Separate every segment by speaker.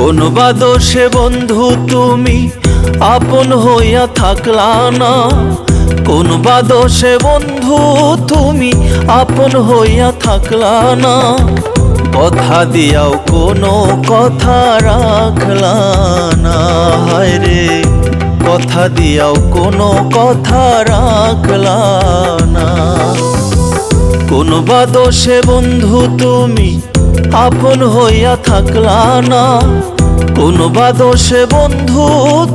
Speaker 1: কোন বা দোষে বন্ধু তুমি আপন হইয়া থাকলা না? কোন বা দোষে বন্ধু তুমি আপন হইয়া থাকলা না? কথা দিয়াও কোনো কথা রাখলা না। হায় রে, কথা দিয়াও কোনো কথা রাখলা না। কোন বা দোষে বন্ধু তুমি আপন হইয়া থাকলা না? কোন বা দোষে বন্ধু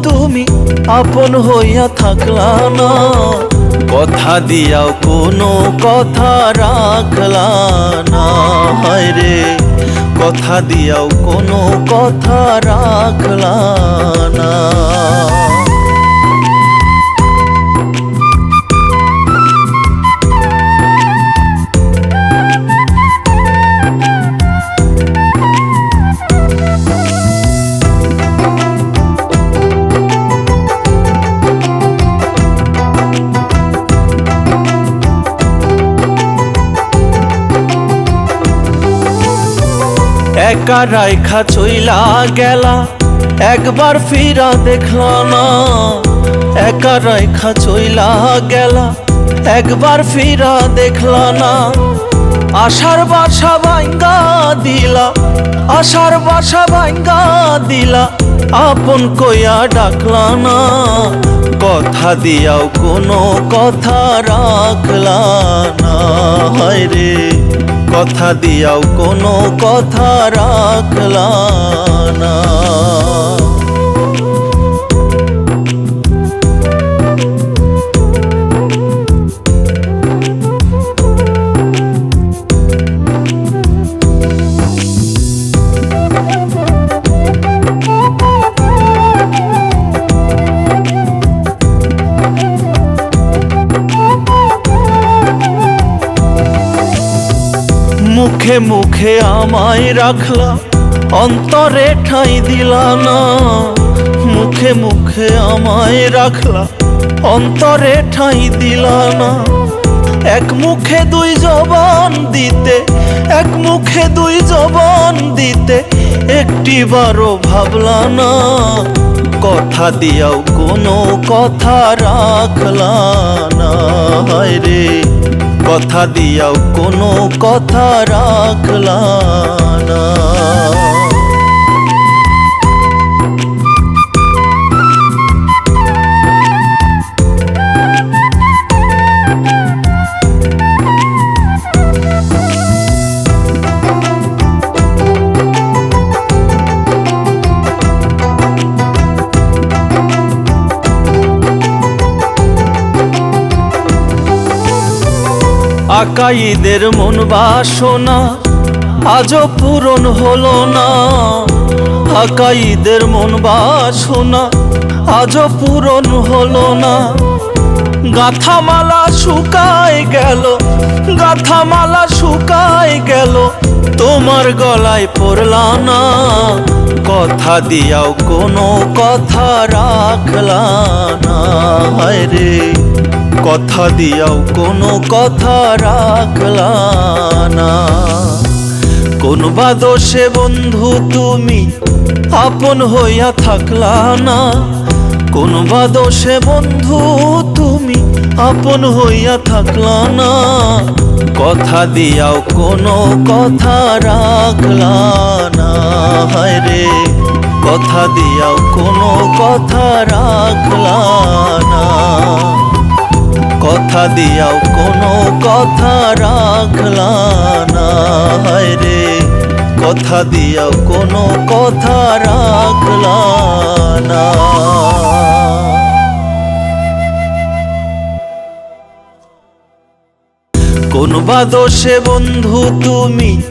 Speaker 1: তুমি আপন হইয়া থাকলা না? কথা দিয়াও কোনো কথা রাখলা না। হায় রে, কথা দিয়াও কোনো কথা রাখলা না। একা রাইখা চইলা গেলা, একবার ফিরা দেখলা না। একা রাইখা চইলা গেলা, একবার ফিরা দেখলা না। আশার বাসা ভাঙ্গা দিলা, আশার বাসা ভাঙ্গা দিলা, আপন কইয়া ডাকলা না। কথা দিয়াও কোনো কথা রাখলা না। হায় রে, কথা দিয়াও কোনো কথা রাখলা না। মুখে মুখে আমায় রাখলা, অন্তরে ঠাঁই দিলা না। মুখে মুখে আমায় রাখলা, অন্তরে ঠাঁই দিলা না। এক মুখে দুই জবান দিতে, এক মুখে দুই জবান দিতে একটিবারও ভাবলা না। কথা দিয়াও কোনো কথা রাখলা না। হায় রে, কথা দিয়াও কোনো কথা রাখলা না। আকাইদের মন বাসনা আজও পূরণ হলো না। আকাইদের মন বাসনা আজও পূরণ হলো না। গাথামালা শুকায় গেল, গাথামালা শুকায় গেল, তোমার গলায় পড়লা না। কথা দিয়াও কোনো কথা রাখলা না। হায় রে, কথা দিয়াও কোনো কথা রাখলা না। কোন বা দোষে বন্ধু তুমি আপন হইয়া থাকলা না? কোন বা দোষে বন্ধু তুমি আপন হইয়া থাকলা না? কথা দিয়াও কোনো কথা রাখলা না। হায় রে, কথা দিয়াও কোনো কথা রাখলা না। কথা দিয়াও কোনো কথা রাখলা না। হায় রে, কথা দিয়াও কোনো কথা রাখলা না। কোন বা দোষে বন্ধু তুমি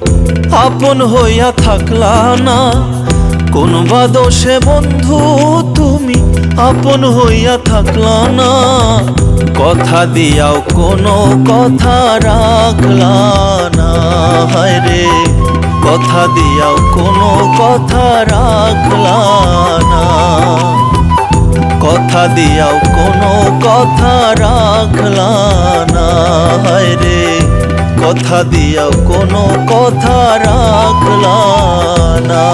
Speaker 1: আপন হইয়া থাকলা না? কোন বা দোষে বন্ধু তুমি আপন হইয়া থাকলা না? কথা দিয়াও কোনো কথা রাখলা না। হায় রে, কথা দিয়াও কোনো কথা রাখলা না। কথা দিয়াও কোনো কথা রাখলা না। হায় রে, কথা দিয়াও কোনো কথা রাখলা না।